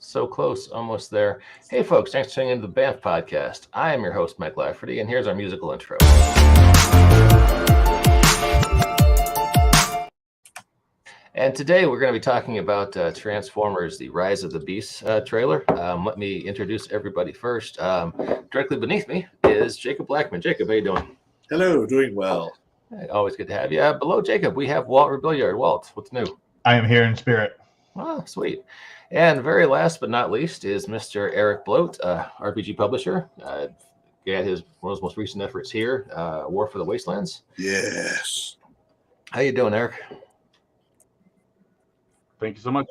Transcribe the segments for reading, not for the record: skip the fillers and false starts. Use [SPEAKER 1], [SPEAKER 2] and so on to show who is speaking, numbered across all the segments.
[SPEAKER 1] So close, almost there. Hey, folks, thanks for tuning into the Banff Podcast. I am your host, Mike Lafferty, and here's our musical intro. And today we're going to be talking about Transformers: The Rise of the Beast trailer. Let me introduce everybody first. Directly beneath me is Jacob Blackman. Jacob, how you doing?
[SPEAKER 2] Hello, doing well.
[SPEAKER 1] Always good to have you. Below Jacob, we have Walt Rebilliard. Walt, what's new?
[SPEAKER 3] I am here in spirit.
[SPEAKER 1] Oh, sweet. And very last but not least is Mr. Eric Bloat, RPG publisher. Got one of his most recent efforts here, War for the Wastelands.
[SPEAKER 2] Yes.
[SPEAKER 1] How you doing, Eric?
[SPEAKER 3] Thank you so much.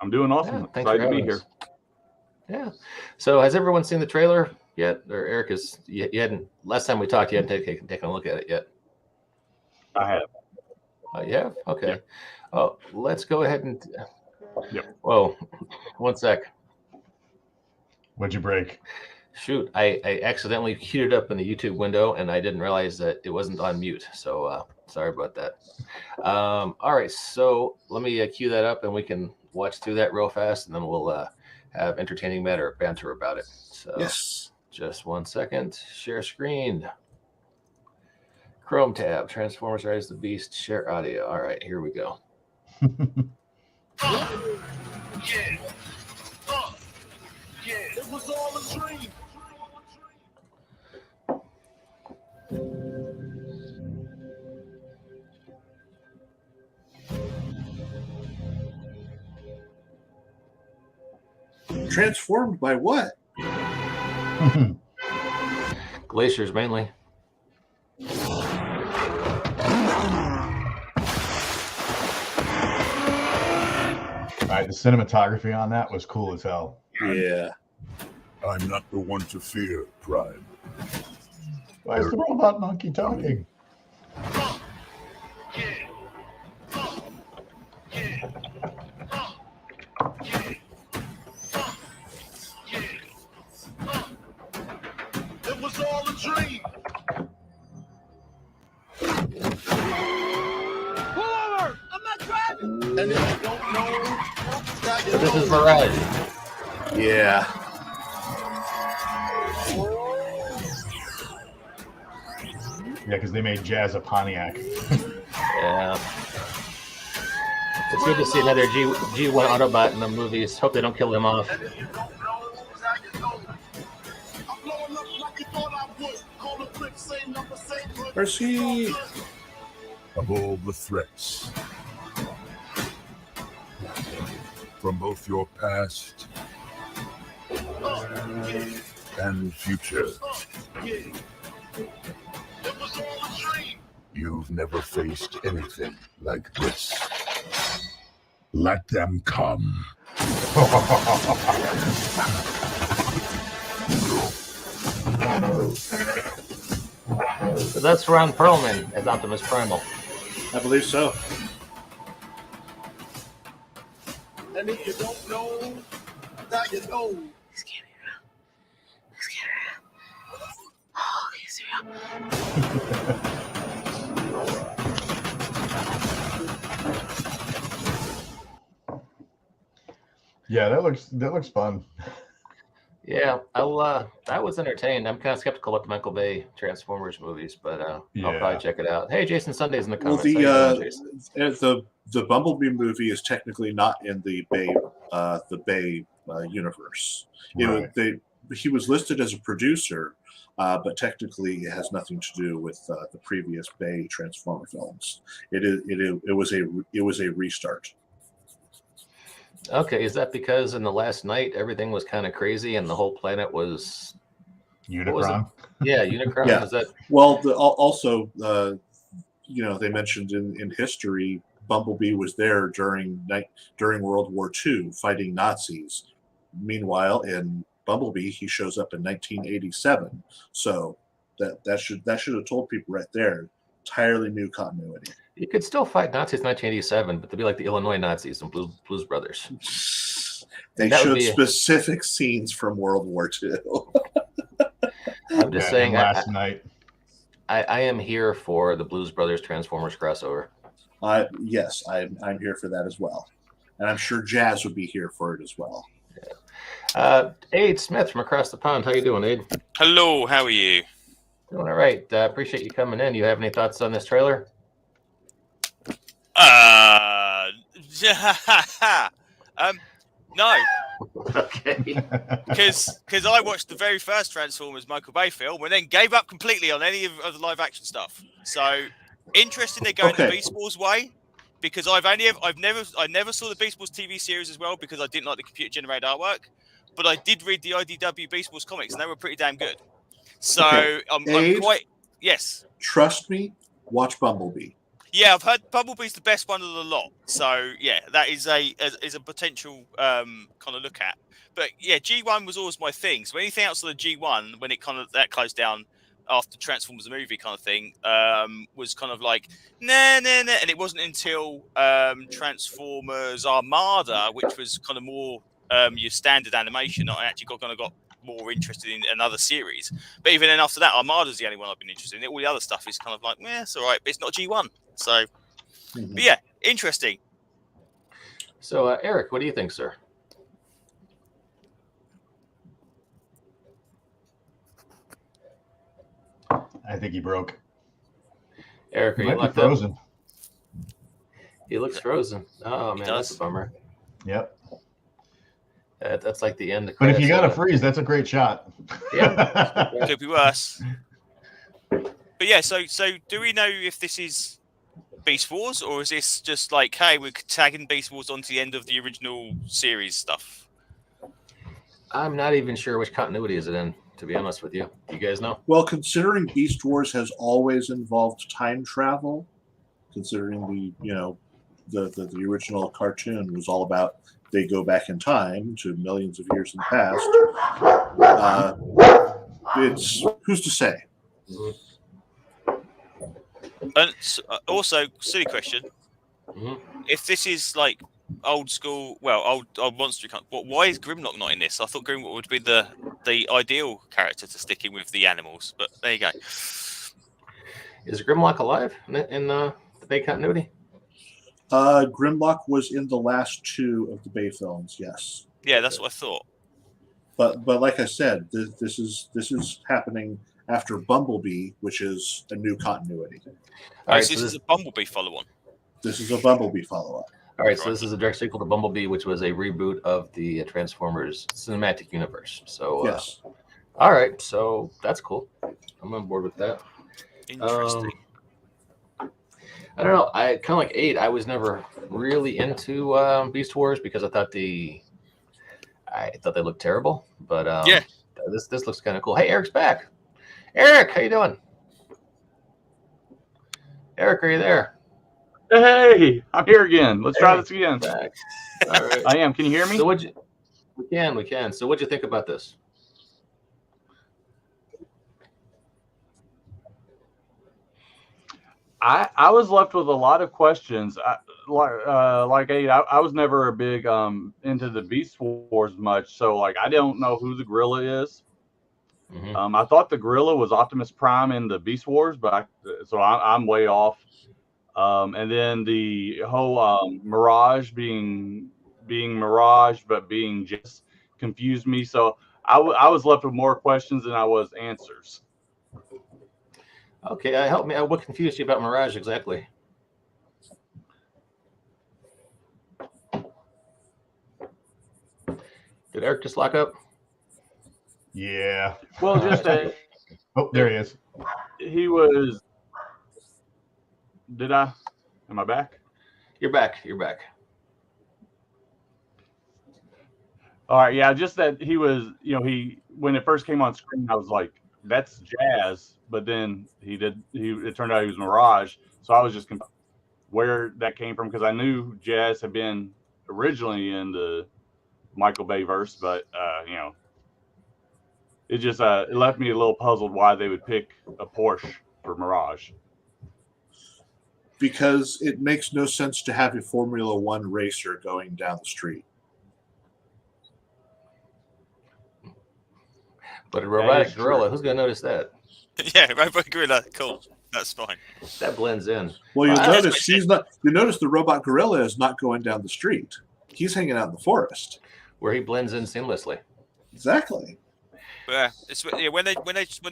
[SPEAKER 3] I'm doing awesome.
[SPEAKER 1] Yeah, thanks
[SPEAKER 3] Excited
[SPEAKER 1] for
[SPEAKER 3] to be
[SPEAKER 1] having
[SPEAKER 3] here.
[SPEAKER 1] us. Yeah. So has everyone seen the trailer yet? Or Eric, you hadn't, last time we talked, you hadn't taken a look at it yet.
[SPEAKER 3] I have.
[SPEAKER 1] You have? Okay.
[SPEAKER 3] Yep.
[SPEAKER 1] Oh, let's go ahead and...
[SPEAKER 3] Yep.
[SPEAKER 1] Whoa, one sec.
[SPEAKER 3] What'd you break?
[SPEAKER 1] Shoot, I accidentally queued it up in the YouTube window, and I didn't realize that it wasn't on mute. So sorry about that. All right, so let me cue that up, and we can watch through that real fast, and then we'll have entertaining banter about it. So
[SPEAKER 2] Yes.
[SPEAKER 1] Just 1 second. Share screen. Chrome tab. Transformers: Rise of the Beast. Share audio. All right, here we go.
[SPEAKER 4] Yeah. It was all a dream.
[SPEAKER 2] Transformed by what?
[SPEAKER 1] Glaciers mainly.
[SPEAKER 3] All right, the cinematography on that was cool as hell.
[SPEAKER 2] Yeah.
[SPEAKER 4] I'm not the one to fear, Prime.
[SPEAKER 3] Why is the robot monkey talking?
[SPEAKER 4] It was all a dream. Pull over! I'm not driving. And if you don't know,
[SPEAKER 1] So this is Variety.
[SPEAKER 2] Yeah.
[SPEAKER 3] Yeah, because they made Jazz a Pontiac.
[SPEAKER 1] Yeah. It's good to see another G1 Autobot in the movies. Hope they don't kill him off.
[SPEAKER 4] And if you don't know, now you know. I'm blowing up like you thought I would. Call the quick, same number, same good.
[SPEAKER 2] Where's he?
[SPEAKER 4] Of all the threats from both your past and future, you've never faced anything like this. Let them come.
[SPEAKER 1] So that's Ron Perlman as Optimus Primal.
[SPEAKER 2] I believe so.
[SPEAKER 4] And if you don't know, now you know.
[SPEAKER 3] Yeah, that looks fun.
[SPEAKER 1] Yeah, I was entertained. I'm kind of skeptical of the Michael Bay Transformers movies, but I'll probably check it out. Hey, Jason Sunday's in the
[SPEAKER 2] Well,
[SPEAKER 1] comments. How you doing, Jason?
[SPEAKER 2] the Bumblebee movie is technically not in the Bay universe.
[SPEAKER 3] Right.
[SPEAKER 2] He was listed as a producer, but technically it has nothing to do with the previous Bay Transformer films. It was a restart.
[SPEAKER 1] Okay, is that because in The Last Night everything was kind of crazy and the whole planet was
[SPEAKER 3] Unicron.
[SPEAKER 1] Unicron?
[SPEAKER 2] Yeah.
[SPEAKER 1] Is that
[SPEAKER 2] Well, also, they mentioned in history, Bumblebee was there during World War II fighting Nazis. Meanwhile, in Bumblebee, he shows up in 1987. So that should have told people right there. Entirely new continuity.
[SPEAKER 1] you could still fight Nazis in 1987, but they'd be like the Illinois Nazis and Blues Brothers.
[SPEAKER 2] They
[SPEAKER 1] That would
[SPEAKER 2] showed
[SPEAKER 1] be-
[SPEAKER 2] specific scenes from World War II.
[SPEAKER 1] I'm just saying,
[SPEAKER 3] Last Night.
[SPEAKER 1] I am here for the Blues Brothers Transformers crossover.
[SPEAKER 2] Yes, I'm here for that as well, and I'm sure Jazz would be here for it as well.
[SPEAKER 1] Yeah. Aid Smith from across the pond. How you doing, Aid?
[SPEAKER 5] Hello, how are you?
[SPEAKER 1] Doing all right. Appreciate you coming in. You have any thoughts on this trailer?
[SPEAKER 5] No,
[SPEAKER 1] Okay.
[SPEAKER 5] because I watched the very first Transformers Michael Bay film and then gave up completely on any of the live action stuff. So interesting they're going the Beast Wars way, because I never saw the Beast Wars TV series as well because I didn't like the computer generated artwork, but I did read the IDW Beast Wars comics and they were pretty damn good. So I'm quite
[SPEAKER 2] Trust me, watch Bumblebee.
[SPEAKER 5] Yeah, I've heard Bumblebee's the best one of the lot. So yeah, that is a potential kind of look at. But yeah, G1 was always my thing. So anything outside of G1, when it kind of that closed down after Transformers the movie kind of thing, was kind of like nah. And it wasn't until Transformers Armada, which was kind of more your standard animation, I actually got more interested in another series. But even then, after that, Armada's the only one I've been interested in. All the other stuff is kind of like, it's all right, but it's not G1. So, but yeah, interesting.
[SPEAKER 1] So, Eric, what do you think, sir?
[SPEAKER 3] I think he broke.
[SPEAKER 1] Eric, are
[SPEAKER 3] He
[SPEAKER 1] you
[SPEAKER 3] might be
[SPEAKER 1] locked up?
[SPEAKER 3] frozen.
[SPEAKER 1] He looks frozen. Oh man, that's a bummer.
[SPEAKER 3] Yep.
[SPEAKER 1] That's like the end.
[SPEAKER 3] But if you got to freeze, that's a great shot.
[SPEAKER 1] Yeah.
[SPEAKER 5] Could be worse. But yeah, so do we know if this is Beast Wars, or is this just like, hey, we're tagging Beast Wars onto the end of the original series stuff?
[SPEAKER 1] I'm not even sure which continuity is it in, to be honest with you. You guys know?
[SPEAKER 2] Well, considering Beast Wars has always involved time travel, considering the original cartoon was all about they go back in time to millions of years in the past. It's who's to say?
[SPEAKER 5] And also, silly question: if this is like old school, old monster, why is Grimlock not in this? I thought Grimlock would be the ideal character to stick in with the animals, but there you go.
[SPEAKER 1] Is Grimlock alive in the Bay continuity?
[SPEAKER 2] Grimlock was in the last two of the Bay films, yes.
[SPEAKER 5] Yeah, that's what I thought.
[SPEAKER 2] But like I said, this is happening after Bumblebee, which is a new continuity.
[SPEAKER 5] All right, so this is a Bumblebee follow-on.
[SPEAKER 2] This is a Bumblebee follow-up.
[SPEAKER 1] All right, so this is a direct sequel to Bumblebee, which was a reboot of the Transformers cinematic universe. So
[SPEAKER 2] yes.
[SPEAKER 1] All right, so that's cool. I'm on board with that.
[SPEAKER 5] Interesting.
[SPEAKER 1] I don't know. I kind of like 8. I was never really into Beast Wars because I thought they looked terrible. But
[SPEAKER 5] yeah,
[SPEAKER 1] this looks kind of cool. Hey, Eric's back. Eric, how you doing? Eric, are you there?
[SPEAKER 6] Hey, I'm here again. Let's try this again.
[SPEAKER 1] Back. All right.
[SPEAKER 6] I am. Can you hear me?
[SPEAKER 1] So we can. So what'd you think about this?
[SPEAKER 6] I was left with a lot of questions. I was never a big into the Beast Wars much, so like I don't know who the gorilla is.
[SPEAKER 1] Mm-hmm.
[SPEAKER 6] I thought the gorilla was Optimus Prime in the Beast Wars, but I'm way off. And then the whole Mirage being Mirage, but being just confused me. So I was left with more questions than I was answers.
[SPEAKER 1] Okay, help me. What confused you about Mirage exactly? Did Eric just lock up?
[SPEAKER 3] Yeah.
[SPEAKER 6] Well, just that
[SPEAKER 3] Oh, there he is.
[SPEAKER 6] he was. Did I? Am I back?
[SPEAKER 1] You're back. You're back.
[SPEAKER 6] All right. Yeah. Just that he was. When it first came on screen, I was like, "That's Jazz," but then it turned out he was Mirage. So I was just confused where that came from because I knew Jazz had been originally in the Michael Bay verse, but it just it left me a little puzzled why they would pick a Porsche for Mirage.
[SPEAKER 2] Because it makes no sense to have a Formula One racer going down the street.
[SPEAKER 1] But a robotic gorilla, who's going to notice that?
[SPEAKER 5] Yeah, robot gorilla. Cool. That's fine.
[SPEAKER 1] That blends in.
[SPEAKER 2] Well, you'll
[SPEAKER 5] Well,
[SPEAKER 2] notice he's not. You notice the robot gorilla is not going down the street. He's hanging out in the forest.
[SPEAKER 1] Where he blends in seamlessly.
[SPEAKER 2] Exactly.
[SPEAKER 5] Yeah, when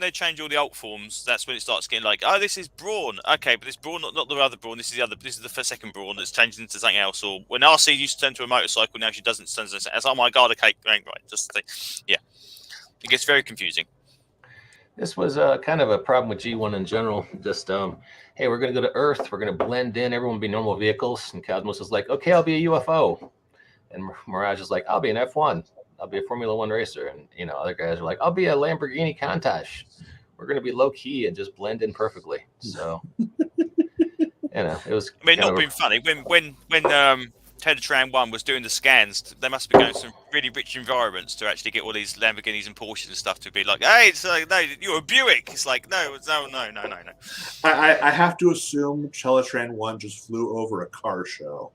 [SPEAKER 5] they change all the alt forms, that's when it starts getting like, oh, this is Brawn. Okay, but this Brawn, not the other Brawn. This is the other. This is the second Brawn that's changed into something else. Or when RC used to turn to a motorcycle, now she doesn't turn to. As oh my god, okay, right. Yeah, it gets very confusing.
[SPEAKER 1] This was kind of a problem with G1 in general. Just, hey, we're going to go to Earth. We're going to blend in. Everyone will be normal vehicles. And Cosmos is like, okay, I'll be a UFO. And Mirage is like, I'll be an F1. I'll be a Formula One racer. And, you know, other guys are like, I'll be a Lamborghini Countach. We're going to be low key and just blend in perfectly. So, you know, it was.
[SPEAKER 5] I mean, not being funny. When Teletran 1 was doing the scans, they must be going to some really rich environments to actually get all these Lamborghinis and Porsches and stuff to be like, hey, it's like, no, you're a Buick. It's like, no.
[SPEAKER 2] I have to assume Teletran 1 just flew over a car show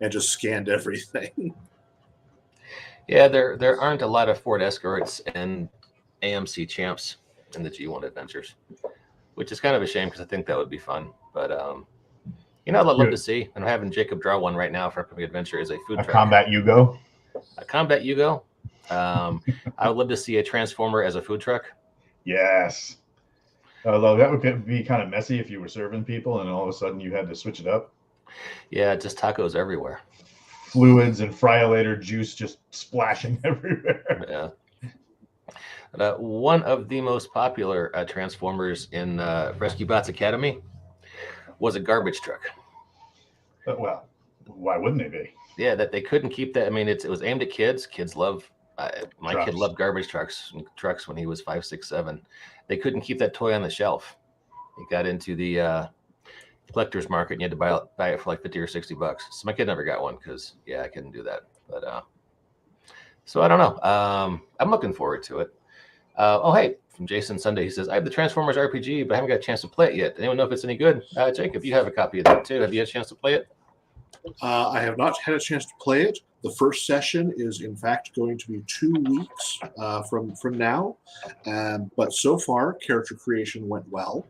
[SPEAKER 2] and just scanned everything.
[SPEAKER 1] Yeah, there aren't a lot of Ford Escorts and AMC Champs in the G1 adventures, which is kind of a shame because I think that would be fun. But you know, I'd love to see. And I'm having Jacob draw one right now for upcoming adventure is a food truck.
[SPEAKER 3] Combat Yugo.
[SPEAKER 1] A Combat Yugo. I would love to see a Transformer as a food truck.
[SPEAKER 3] Yes. Although that would be kind of messy if you were serving people and all of a sudden you had to switch it up.
[SPEAKER 1] Yeah, just tacos everywhere.
[SPEAKER 3] Fluids and Friolator juice just splashing everywhere.
[SPEAKER 1] Yeah. One of the most popular Transformers in Rescue Bots Academy was a garbage truck.
[SPEAKER 3] Well, why wouldn't they be?
[SPEAKER 1] Yeah, that they couldn't keep that. I mean, it was aimed at kids. Kids love. My kid loved garbage trucks when he was 5, 6, 7. They couldn't keep that toy on the shelf. It got into the collector's market, and you had to buy it for like $50 or $60. So my kid never got one because I couldn't do that. But so I don't know. I'm looking forward to it. Oh hey, from Jason Sunday, he says I have the Transformers RPG, but I haven't got a chance to play it yet. Anyone know if it's any good? Jacob, you have a copy of that too. Have you had a chance to play it?
[SPEAKER 2] I have not had a chance to play it. The first session is, in fact, going to be 2 weeks from now. But so far, character creation went well,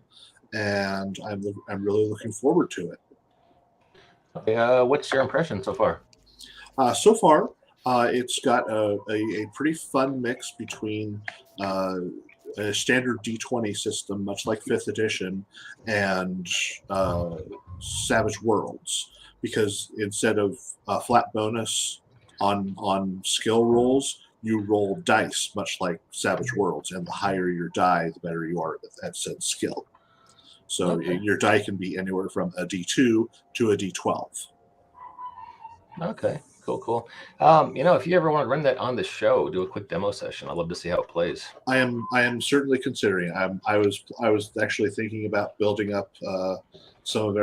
[SPEAKER 2] and I'm really looking forward to it.
[SPEAKER 1] Okay, what's your impression so far?
[SPEAKER 2] So far, it's got a pretty fun mix between a standard D20 system, much like 5th edition, and Savage Worlds. Because instead of a flat bonus on skill rolls, you roll dice, much like Savage Worlds, and the higher your die, the better you are at said skill. So your die can be anywhere from a D2 to a D12.
[SPEAKER 1] Okay, cool. You know, if you ever want to run that on the show, do a quick demo session. I'd love to see how it plays.
[SPEAKER 2] I am certainly considering. I was actually thinking about building up some of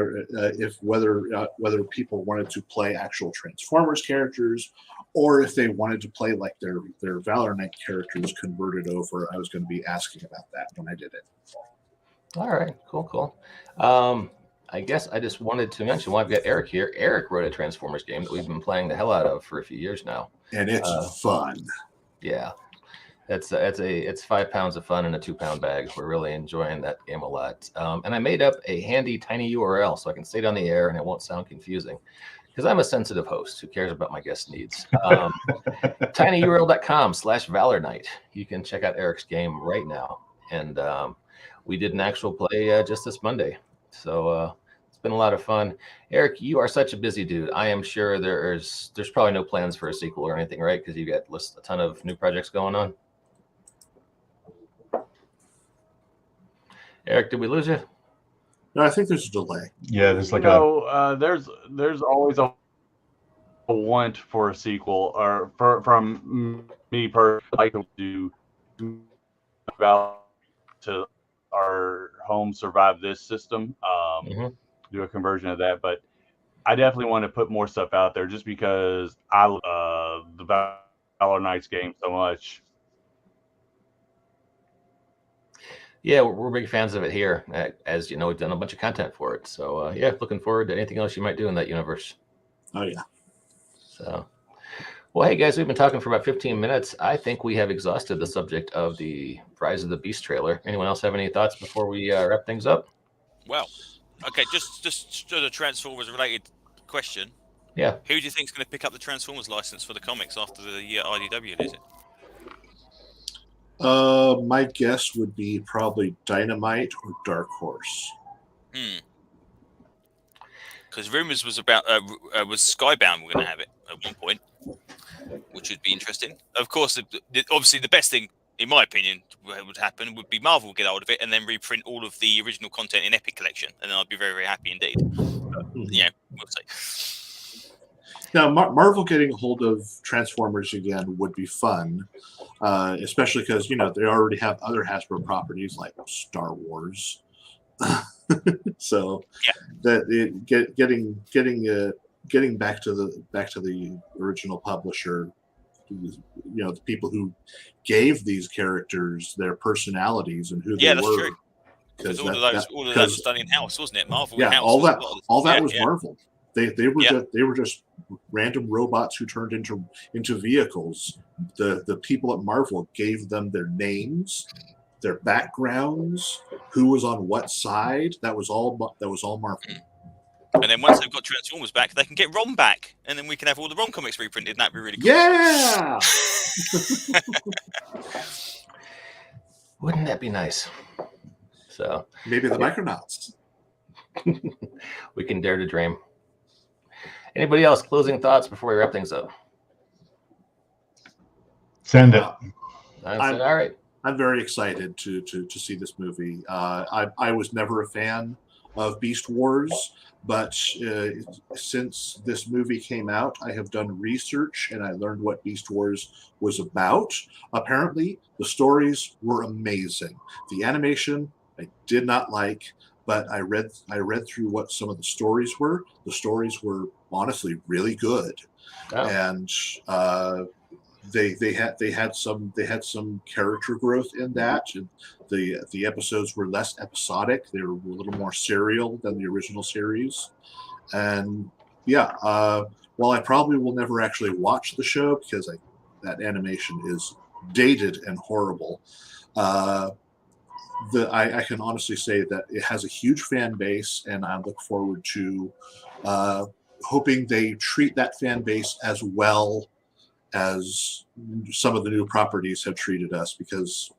[SPEAKER 2] if whether people wanted to play actual Transformers characters, or if they wanted to play like their Valor Knight characters converted over. I was going to be asking about that when I did it.
[SPEAKER 1] All right, cool. I guess I just wanted to mention while I've got Eric here. Eric wrote a Transformers game that we've been playing the hell out of for a few years now,
[SPEAKER 2] and it's fun.
[SPEAKER 1] Yeah, it's 5 pounds of fun in a 2-pound bag. We're really enjoying that game a lot. And I made up a handy tiny URL so I can say it on the air and it won't sound confusing because I'm a sensitive host who cares about my guest needs. tinyurl.com/Valor Knight. You can check out Eric's game right now. And we did an actual play just this Monday. So it's been a lot of fun. Eric, you are such a busy dude. I am sure there's probably no plans for a sequel or anything, right? Because you got a ton of new projects going on. Eric, did we lose you?
[SPEAKER 2] No, I think there's a delay.
[SPEAKER 6] Yeah, there's like there's always a want for a sequel, or from me personally, like to to our home survive this system, do a conversion of that. But I definitely want to put more stuff out there just because I love the Valor Knights game so much.
[SPEAKER 1] Yeah, we're big fans of it here. As you know, we've done a bunch of content for it. So looking forward to anything else you might do in that universe.
[SPEAKER 2] Oh yeah.
[SPEAKER 1] So, well, hey guys, we've been talking for about 15 minutes. I think we have exhausted the subject of the Rise of the Beast trailer. Anyone else have any thoughts before we wrap things up?
[SPEAKER 5] Well, okay, just a Transformers related question.
[SPEAKER 1] Yeah.
[SPEAKER 5] Who do you think is going to pick up the Transformers license for the comics after the IDW lose it?
[SPEAKER 2] My guess would be probably Dynamite or Dark Horse.
[SPEAKER 5] Because rumors was about was Skybound were going to have it at one point, which would be interesting. Of course, obviously the best thing, in my opinion, would happen would be Marvel would get hold of it and then reprint all of the original content in Epic Collection, and then I'd be very, very happy indeed. But, yeah, we'll see.
[SPEAKER 2] Now, Marvel getting a hold of Transformers again would be fun, especially because they already have other Hasbro properties like Star Wars. So getting back to the original publisher, the people who gave these characters their personalities and who they
[SPEAKER 5] that's
[SPEAKER 2] were.
[SPEAKER 5] True. Because all of that was done in house, wasn't it? Marvel.
[SPEAKER 2] Yeah,
[SPEAKER 5] in-house
[SPEAKER 2] all that was Marvel. They were just random robots who turned into vehicles. The people at Marvel gave them their names, their backgrounds, who was on what side. That was all Marvel.
[SPEAKER 5] And then once they've got Transformers back, they can get Rom back, and then we can have all the Rom comics reprinted. And that'd be really cool.
[SPEAKER 2] Yeah.
[SPEAKER 1] Wouldn't that be nice? So
[SPEAKER 2] maybe the Micronauts.
[SPEAKER 1] We can dare to dream. Anybody else closing thoughts before we wrap things up?
[SPEAKER 3] Send it.
[SPEAKER 1] All right.
[SPEAKER 2] I'm very excited to see this movie. I was never a fan of Beast Wars, but since this movie came out, I have done research and I learned what Beast Wars was about. Apparently, the stories were amazing. The animation I did not like, but I read through what some of the stories were. The stories were honestly really good, and they had some character growth in that. And the episodes were less episodic. They were a little more serial than the original series. And while I probably will never actually watch the show because that animation is dated and horrible, I can honestly say that it has a huge fan base, and I look forward to hoping they treat that fan base as well as some of the new properties have treated us, because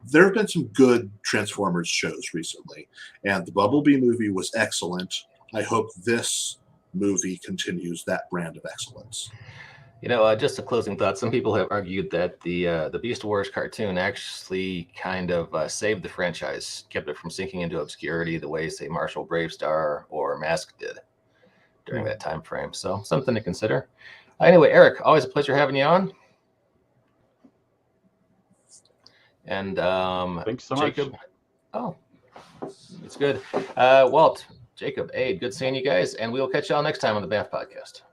[SPEAKER 2] there have been some good Transformers shows recently, and the Bumblebee movie was excellent. I hope this movie continues that brand of excellence.
[SPEAKER 1] Just a closing thought. Some people have argued that the Beast Wars cartoon actually kind of saved the franchise, kept it from sinking into obscurity the way, say, Marshall Bravestar or Mask did during that time frame. So something to consider. Anyway, Eric, always a pleasure having you on. And
[SPEAKER 6] thanks so
[SPEAKER 1] Jacob.
[SPEAKER 6] much.
[SPEAKER 1] Oh, it's good. Walt, Jacob, Aid, good seeing you guys, and we'll catch y'all next time on the Banff Podcast.